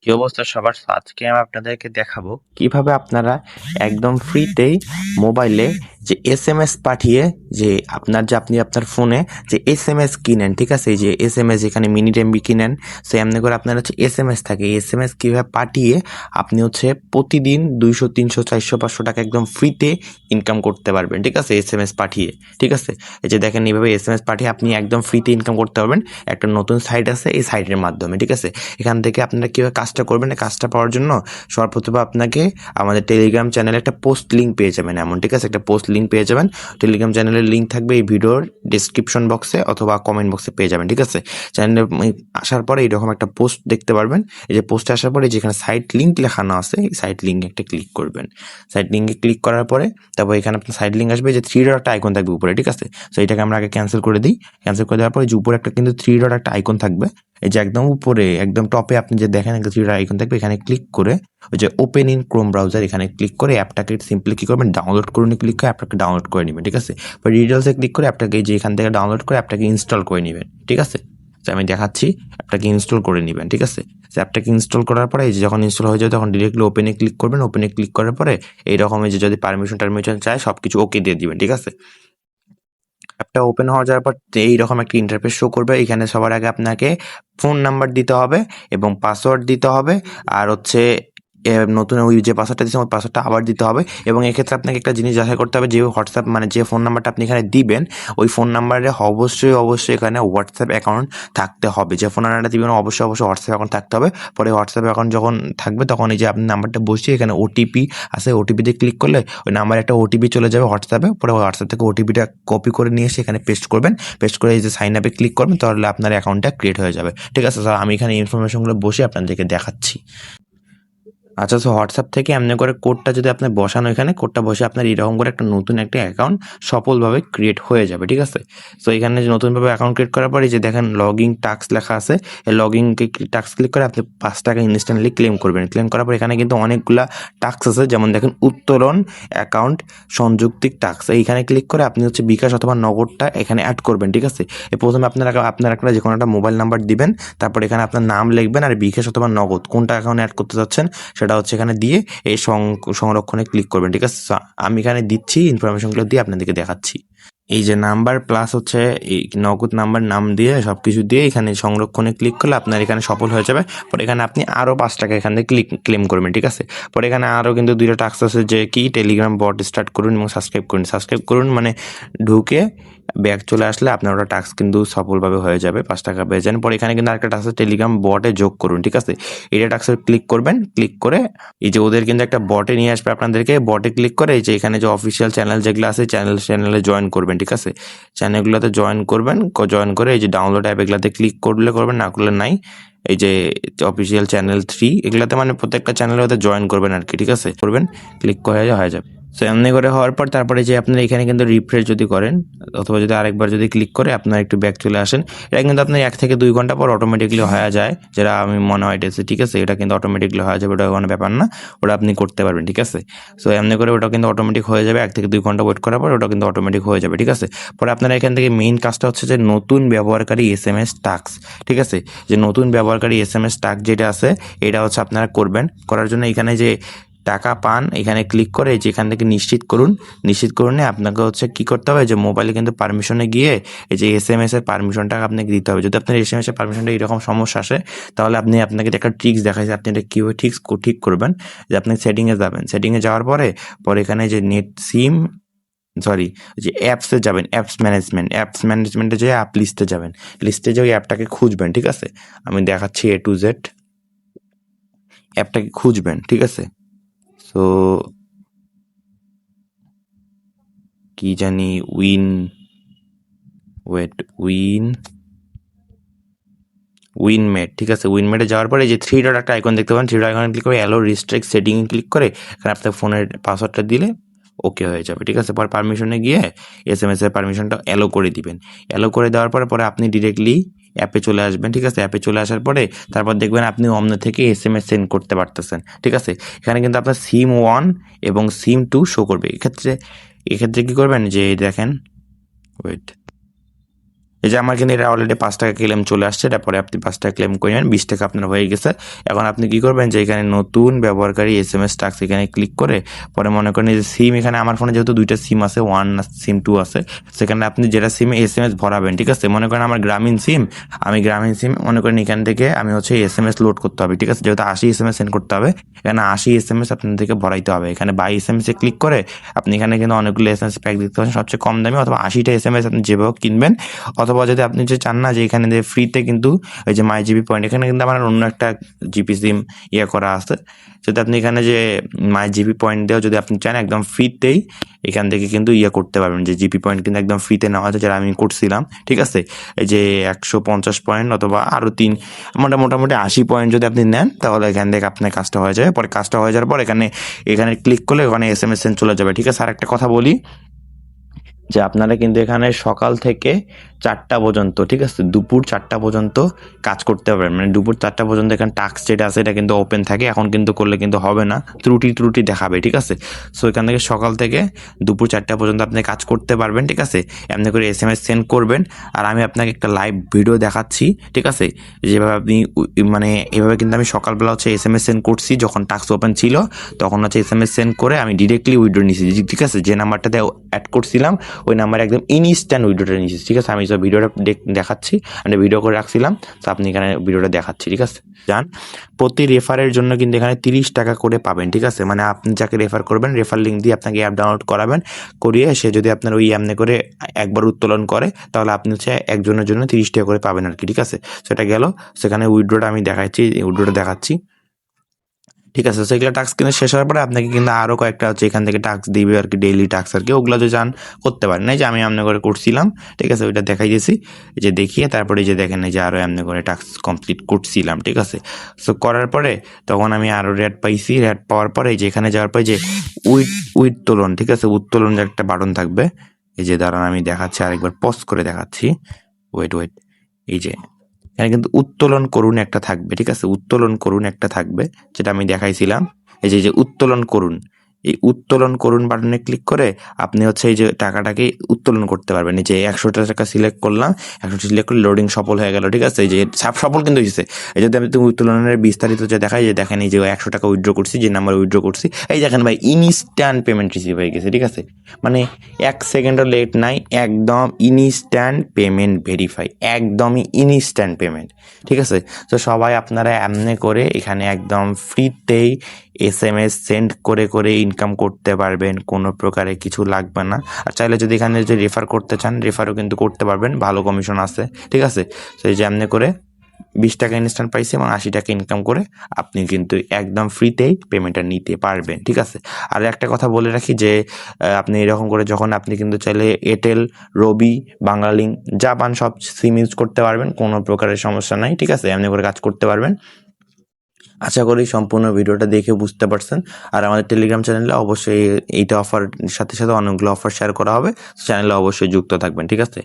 কি অবস্থা সবার? আজকে আমি আপনাদেরকে দেখাবো কিভাবে আপনারা একদম ফ্রিতেই মোবাইলে যে এসএমএস পাঠিয়ে যে আপনি আপনার ফোনে যে এসএমএস কিনেন, ঠিক আছে? এই যে এসএমএস এখানে মিনিট এমবি কিনেন, সো এমনি করে আপনার হচ্ছে এসএমএস থাকে, এসএমএস কিভাবে পাঠিয়ে আপনি হচ্ছে প্রতিদিন 200 300 400 500 টাকা একদম ফ্রিতে ইনকাম করতে পারবেন, ঠিক আছে? এসএমএস পাঠিয়ে, ঠিক আছে? এই যে দেখেন, এইভাবে এসএমএস পাঠিয়ে আপনি একদম ফ্রিতে ইনকাম করতে পারবেন। একটা নতুন সাইট আছে, এই সাইটের মাধ্যমে, ঠিক আছে? এখান থেকে আপনারা কীভাবে কাজটা করবেন, এই কাজটা পাওয়ার জন্য সর্বপ্রথম আপনাকে আমাদের টেলিগ্রাম চ্যানেলে একটা পোস্ট লিঙ্ক পেয়ে যাবেন এমন, ঠিক আছে? একটা পোস্ট লিঙ্ক পেয়ে যাবেন। টেলিগ্রাম চ্যানেলের লিঙ্ক থাকবে এই ভিডিওর ডিসক্রিপশন বক্সে অথবা কমেন্ট বক্সে পেয়ে যাবেন, ঠিক আছে? চ্যানেলে আসার পরে এইরকম একটা পোস্ট দেখতে পারবেন। এই যে পোস্টে আসার পরে যেখানে সাইট লিঙ্ক লেখানো আছে, এই সাইট লিঙ্কে একটা ক্লিক করবেন। সাইট লিঙ্কে ক্লিক করার পরে তারপর এখানে আপনার সাইট লিঙ্ক আসবে, যে 3 ডট একটা আইকন থাকবে উপরে, ঠিক আছে? তো এটাকে আমরা আগে ক্যান্সেল করে দিই। ক্যান্সেল করে দেওয়ার পরে যে উপরে একটা কিন্তু 3 ডট একটা আইকন থাকবে, এই যে একদম উপরে একদম টপে আপনি যে দেখেন একটা 3 ডট আইকন থাকবে, এখানে ক্লিক করে ওই যে ওপেন ইন ক্রোম ব্রাউজার এখানে ক্লিক করে অ্যাপটাকে সিম্পলি কী করবেন, ডাউনলোড করুন, ক্লিক করে অ্যাপটাকে ডাউনলোড করে নেবেন, ঠিক আছে? বা ডিটেলসে ক্লিক করে অ্যাপটাকে যে এখান থেকে ডাউনলোড করে অ্যাপটাকে ইনস্টল করে নেবেন, ঠিক আছে? তো আমি দেখাচ্ছি, অ্যাপটাকে ইনস্টল করে নেবেন, ঠিক আছে? তো অ্যাপটাকে ইনস্টল করার পরে এই যে যখন ইনস্টল হয়ে যাবে তখন ডিরেক্টলি ওপেনে ক্লিক করবেন। ওপেনে ক্লিক করার পরে এইরকম এই যে যদি পারমিশন চায় সব কিছু ওকে দিয়ে দিবেন, ঠিক আছে? অ্যাপটা ওপেন হয়ে যাওয়ার পর এইরকম একটা ইন্টারফেস শো করবে। এখানে সবার আগে আপনাকে ফোন নাম্বার দিতে হবে এবং পাসওয়ার্ড দিতে হবে, আর হচ্ছে নতুন ওই যে পাসওয়ার্ডটা দিচ্ছেন ওই পাসওয়ার্ডটা আবার দিতে হবে। এবং এক্ষেত্রে আপনাকে একটা জিনিস যাচাই করতে হবে, যে হোয়াটসঅ্যাপ মানে যে ফোন নাম্বারটা আপনি এখানে দিবেন ওই ফোন নাম্বারে অবশ্যই এখানে হোয়াটসঅ্যাপ অ্যাকাউন্ট থাকতে হবে। যে ফোন নাম্বারটা দিবেন অবশ্যই হোয়াটসঅ্যাপ অ্যাকাউন্ট থাকতে হবে। পরে হোয়াটসঅ্যাপ অ্যাকাউন্ট যখন থাকবে তখন এই যে আপনি নাম্বারটা বসিয়ে এখানে ওটিপি আছে, ওটিপিতে ক্লিক করলে ওই নাম্বারে একটা ওটিপি চলে যাবে হোয়াটসঅ্যাপে। পরে হোয়াটসঅ্যাপ থেকে ওটিপিটা কপি করে নিয়ে এসে এখানে পেস্ট করবেন। পেস্ট করে এই যে সাইন আপে ক্লিক করবেন, তাহলে আপনার অ্যাকাউন্টটা ক্রিয়েট হয়ে যাবে, ঠিক আছে? স্যার আমি এখানে ইনফরমেশনগুলো বসে আপনাদেরকে দেখাচ্ছি। আচ্ছা, সো হোয়াটসঅ্যাপ থেকে এমনি করে কোডটা যদি আপনি বসানো, এখানে কোডটা বসে আপনার এরকম করে একটা নতুন একটা অ্যাকাউন্ট সফলভাবে ক্রিয়েট হয়ে যাবে, ঠিক আছে? সো এখানে যে নতুনভাবে অ্যাকাউন্ট ক্রিয়েট করার পরে যে দেখেন লগইন টাস্ক লেখা আছে, এই লগইনকে টাস্ক ক্লিক করে আপনি 5 টাকা ইনস্ট্যান্টলি ক্লেম করবেন। ক্লেম করার পর এখানে কিন্তু অনেকগুলা টাস্ক আছে, যেমন দেখেন উত্তোলন অ্যাকাউন্ট সংযুক্তিক টাস্ক, এইখানে ক্লিক করে আপনি হচ্ছে বিকাশ অথবা নগদটা এখানে অ্যাড করবেন, ঠিক আছে? প্রথমে আপনার একটা যে কোনো একটা মোবাইল নাম্বার দিবেন, তারপর এখানে আপনার নাম লিখবেন আর বিকাশ অথবা নগদ কোনটা অ্যাকাউন্ট অ্যাড করতে যাচ্ছেন সেটা হচ্ছে এখানে দিয়ে এই সংরক্ষণে ক্লিক করবেন, ঠিক আছে? আমি এখানে দিচ্ছি, ইনফরমেশনগুলো দিয়ে আপনাদেরকে দেখাচ্ছি। এই যে নাম্বার প্লাস হচ্ছে এই নগদ নাম্বার নাম দিয়ে সব কিছু দিয়ে এখানে সংরক্ষণে ক্লিক করলে আপনার এখানে সফল হয়ে যাবে। পরে এখানে আপনি আরও 5 টাকা এখান থেকে ক্লেম করবেন, ঠিক আছে? পরে এখানে আরও কিন্তু 2টা টাস্ক আছে, যে কি টেলিগ্রাম বট স্টার্ট করুন এবং সাবস্ক্রাইব করুন মানে ঢুকে ব্যাক চলে আসলে আপনার ওটা টাস্ক কিন্তু সফলভাবে হয়ে যাবে, 5 টাকা পেয়ে যান। পরে এখানে কিন্তু আরেকটা টাস্ক আছে, টেলিগ্রাম বটে যোগ করুন, ঠিক আছে? এটা টাস্কে ক্লিক করবেন। ক্লিক করে এই যে ওদের কিন্তু একটা বটে নিয়ে আসবে আপনাদেরকে, বটে ক্লিক করে এই যে এখানে যে অফিসিয়াল চ্যানেল যেগুলো আছে চ্যানেলে জয়েন করবেন, ঠিক আছে? চ্যানেলগুলোতে জয়েন করবেন, জয়েন করে এই যে ডাউনলোড অ্যাপ এগুলাতে ক্লিক করলে করবেন, না করলে নাই। এই যে অফিসিয়াল চ্যানেল 3 এগুলাতে মানে প্রত্যেকটা চ্যানেলে ওদের জয়েন করবেন আর কি, ঠিক আছে? করবেন, ক্লিক করে হয়ে যাবে। সো এমনি করে হওয়ার পর তারপরে যে আপনার এখানে কিন্তু রিফ্রেশ যদি করেন অথবা যদি আরেকবার যদি ক্লিক করে আপনার একটু ব্যাক চলে আসেন, এটা কিন্তু আপনার 1 থেকে 2 ঘন্টা পর অটোমেটিকলি হয়ে যায়, যেটা আমি মনে হয় এটা, ঠিক আছে? এটা কিন্তু অটোমেটিকলি হয়ে যাবে, ওটা কোনো ব্যাপার না, ওটা আপনি করতে পারবেন, ঠিক আছে? সো এমনি করে ওটা কিন্তু অটোমেটিক হয়ে যাবে, 1 থেকে 2 ঘন্টা ওয়েট করার পর ওটা কিন্তু অটোমেটিক হয়ে যাবে, ঠিক আছে? পরে আপনারা এখান থেকে মেইন কাজটা হচ্ছে যে নতুন ব্যবহারকারী এসএমএস টাস্ক, ঠিক আছে? যে নতুন ব্যবহারকারী এসএমএস টাস্ক যেটা আছে এটা হচ্ছে আপনারা করবেন। করার জন্য এখানে যে টাকা পান এখানে ক্লিক করে যে এখান থেকে নিশ্চিত করুন আপনাকে হচ্ছে কি করতে হবে, যে মোবাইলে কিন্তু পারমিশনে গিয়ে এই যে এসএমএস এর পারমিশনটা আপনাকে দিতে হবে। যদি আপনার এসএমএস এর পারমিশনটা এরকম সমস্যা আসে, তাহলে আপনাকে একটা ট্রিক্স দেখাইছে, আপনি এটা কীভাবে ঠিক করবেন। যে আপনি সেটিংয়ে যাবেন, সেটিংয়ে যাওয়ার পরে এখানে যে নেট সিম যে অ্যাপসে যাবেন, অ্যাপস ম্যানেজমেন্টে যেয়ে অ্যাপ লিস্টে যাবেন, লিস্টে যে ওই অ্যাপটাকে খুঁজবেন, ঠিক আছে? আমি দেখাচ্ছি A to Z, অ্যাপটাকে খুঁজবেন, ঠিক আছে? সো কি জানি উইনমেট, ঠিক আছে? উইনমেটে যাওয়ার পরে যে 3 ডট একটা আইকন দেখতে পাবেন, 3 ডট আইকনে ক্লিক করে অ্যালো রিস্ট্রিক্ট সেটিংয়ে ক্লিক করে এখানে আপনার ফোনের পাসওয়ার্ডটা দিলে ওকে হয়ে যাবে, ঠিক আছে? পরে পারমিশনে গিয়ে এসএমএস এর পারমিশনটা অ্যালো করে দিবেন। অ্যালো করে দেওয়ার পরে আপনি ডিরেক্টলি অ্যাপে চলে আসবেন, ঠিক আছে? অ্যাপে চলে আসার পরে তারপর দেখবেন আপনি অন্য থেকে এসএমএস সেন্ড করতে পারতেছেন, ঠিক আছে? এখানে কিন্তু আপনার সিম 1 এবং সিম 2 শো করবে। এক্ষেত্রে কি করবেন, যে দেখেন, ওয়েট, এই যে আমার কিন্তু এটা অলরেডি 5 টাকা ক্লেম চলে আসছে, তারপরে আপনি 5 টাকা ক্লেম করে নেবেন, 20 টাকা আপনার হয়ে গেছে। এখন আপনি কি করবেন যে এখানে নতুন ব্যবহারকারী SMS টাস্ক এখানে ক্লিক করে পরে মনে করেন যে সিম, এখানে আমার ফোনে যেহেতু 2টা সিম আছে, 1 সিম 2 আছে, সেখানে আপনি যেটা সিমে SMS ভরাবেন, ঠিক আছে। মনে করেন আমার গ্রামীণ সিম, আমি গ্রামীণ সিম মনে করেন এখান থেকে আমি হচ্ছে SMS লোড করতে হবে, ঠিক আছে। যেহেতু 80 SMS সেন্ড করতে হবে, এখানে 80 SMS আপনাদেরকে ভরাইতে হবে। এখানে বাই SMS এ ক্লিক করে আপনি এখানে কিন্তু অনেকগুলো SMS প্যাক দেখতে পাচ্ছেন সবচেয়ে কম দামে, অথবা 80টা SMS আপনি যেভাবে কিনবেন, অথবা যদি আপনি যে চান না যে এখানে যে ফ্রিতে কিন্তু ওই যে মাই জিবি পয়েন্ট, এখানে কিন্তু আমার অন্য একটা জিপি সিম ইয়ে করা আছে, যদি আপনি এখানে যে মাই জিবি পয়েন্ট দিয়েও যদি আপনি চান একদম ফ্রিতেই এখান থেকে কিন্তু ইয়ে করতে পারবেন, যে জিপি পয়েন্ট কিন্তু একদম ফ্রিতে নেওয়া হয়েছে, যেটা আমি করছিলাম, ঠিক আছে। এই যে 150 পয়েন্ট অথবা আরও মোটামুটি 80 পয়েন্ট যদি আপনি নেন, তাহলে এখান থেকে আপনার কাজটা হয়ে যাবে। পরে কাজটা হয়ে যাওয়ার পর এখানে ক্লিক করলে ওখানে SMS সেন্ড চলে যাবে, ঠিক আছে। আর একটা কথা বলি যে আপনারা কিন্তু এখানে সকাল থেকে 4টা পর্যন্ত, ঠিক আছে, দুপুর 4টা পর্যন্ত কাজ করতে পারবেন। মানে দুপুর 4টা পর্যন্ত এখানে টাস্ক যেটা আছে এটা কিন্তু ওপেন থাকে, এখন কিন্তু করলে কিন্তু হবে না, ত্রুটি দেখাবে, ঠিক আছে। সো এখান থেকে সকাল থেকে দুপুর 4টা পর্যন্ত আপনি কাজ করতে পারবেন, ঠিক আছে। এমনি করে SMS সেন্ড করবেন, আর আমি আপনাকে একটা লাইভ ভিডিও দেখাচ্ছি, ঠিক আছে, যেভাবে আপনি মানে এভাবে কিন্তু আমি সকালবেলা হচ্ছে SMS সেন্ড করছি, যখন টাস্ক ওপেন ছিল তখন হচ্ছে SMS সেন্ড করে আমি ডিরেক্টলি উইথড্র নিয়েছি, ঠিক আছে। যে নাম্বারটাতে অ্যাড করছিলাম ওই নাম্বারে একদম ইনস্ট্যান্ট উইথড্রটা নিয়েছি, ঠিক আছে। আমি ভিডিওটা দেখাচ্ছি, আমি ভিডিও করে রাখছিলাম, তো আপনি এখানে ভিডিওটা দেখাচ্ছি, ঠিক আছে। যান, প্রতি রেফারের জন্য কিন্তু এখানে 30 টাকা করে পাবেন, ঠিক আছে। মানে আপনি যাকে রেফার করবেন, রেফার লিঙ্ক দিয়ে আপনাকে অ্যাপ ডাউনলোড করাবেন, করিয়ে সে যদি আপনার ওই এমনি করে একবার উত্তোলন করে, তাহলে আপনি হচ্ছে একজনের জন্য 30 টাকা করে পাবেন আর কি, ঠিক আছে। সেটা গেল, সেখানে উইথড্রটা আমি দেখাচ্ছি, ঠিক আছে। সেগুলো টাস্ক কিন্তু শেষ হওয়ার পরে আপনাকে কিন্তু আরও কয়েকটা হচ্ছে এখান থেকে টাস্ক দিবে আর কি, ডেইলি টাস্ক আর কি, ওগুলো যে চান করতে পারেন। এই যে আমি এমনি করে করছিলাম, ঠিক আছে, ওইটা দেখাই দিয়েছি, যে দেখিয়ে তারপরে যে দেখেন এই যে আরও এমনি করে টাস্ক কমপ্লিট করছিলাম, ঠিক আছে। সো করার পরে তখন আমি আরও রেট পাইছি, রেট পাওয়ার পরে যে এখানে যাওয়ার পরে যে উত্তোলন, ঠিক আছে, উত্তোলন যে একটা বাটন থাকবে, এই যে দাঁড়ান আমি দেখাচ্ছি, আরেকবার পজ করে দেখাচ্ছি, ওয়েট, এই যে এখানে কিন্তু উত্তোলন করুন একটা থাকবে, ঠিক আছে, উত্তোলন করুন একটা থাকবে, যেটা আমি দেখাইছিলাম। এই যে উত্তোলন করুন, এই উত্তোলন করুন বাটনে ক্লিক করে আপনি হচ্ছে এই যে টাকাটাকে উত্তোলন করতে পারবেন। এই যে 100 টাকা সিলেক্ট করলাম, 100 সিলেক্ট করে লোডিং সফল হয়ে গেল, ঠিক আছে। এই যে সফল কিন্তু হয়েছে। এই যদি আমি উত্তোলনের বিস্তারিত যে দেখাই, যে দেখেন এই যে 100 টাকা উইথড্র করছি, যে নাম্বার উইথড্র করছি, এই দেখেন ভাই ইনস্ট্যান্ট পেমেন্ট রিসিভ হয়ে গেছে, ঠিক আছে। মানে 1 সেকেন্ডও লেট নাই, একদম ইনস্ট্যান্ট পেমেন্ট ভেরিফাই, একদমই ইনস্ট্যান্ট পেমেন্ট, ঠিক আছে। তো সবাই আপনারা এমনি করে এখানে একদম ফ্রিতেই SMS সেন্ড করে ইনকাম করতে পারবেন, কোনো প্রকারে কিছু লাগবে না। আর চাইলে যদি এখানে যে রেফার করতে চান, রেফারও কিন্তু করতে পারবেন, ভালো কমিশন আছে, ঠিক আছে। তো এই যে এমনি করে 20 টাকা ইনস্ট্যান্ট পাইছি এবং 80 টাকা ইনকাম করে আপনি কিন্তু একদম ফ্রিতেই পেমেন্টটা নিতে পারবেন, ঠিক আছে। আর একটা কথা বলে রাখি যে আপনি এরকম করে যখন আপনি কিন্তু চাইলে এয়ারটেল, রবি, বাংলালিংক যা পান সব সিম ইউজ করতে পারবেন, কোনো প্রকারের সমস্যা নাই, ঠিক আছে। এমনি করে কাজ করতে পারবেন। আশা করি সম্পূর্ণ ভিডিওটা দেখে বুঝতে পারছেন। আর আমাদের টেলিগ্রাম চ্যানেলে অবশ্যই এইটা অফার সাথে অনেকগুলো অফার শেয়ার করা হবে, চ্যানেলে অবশ্যই যুক্ত থাকবেন, ঠিক আছে।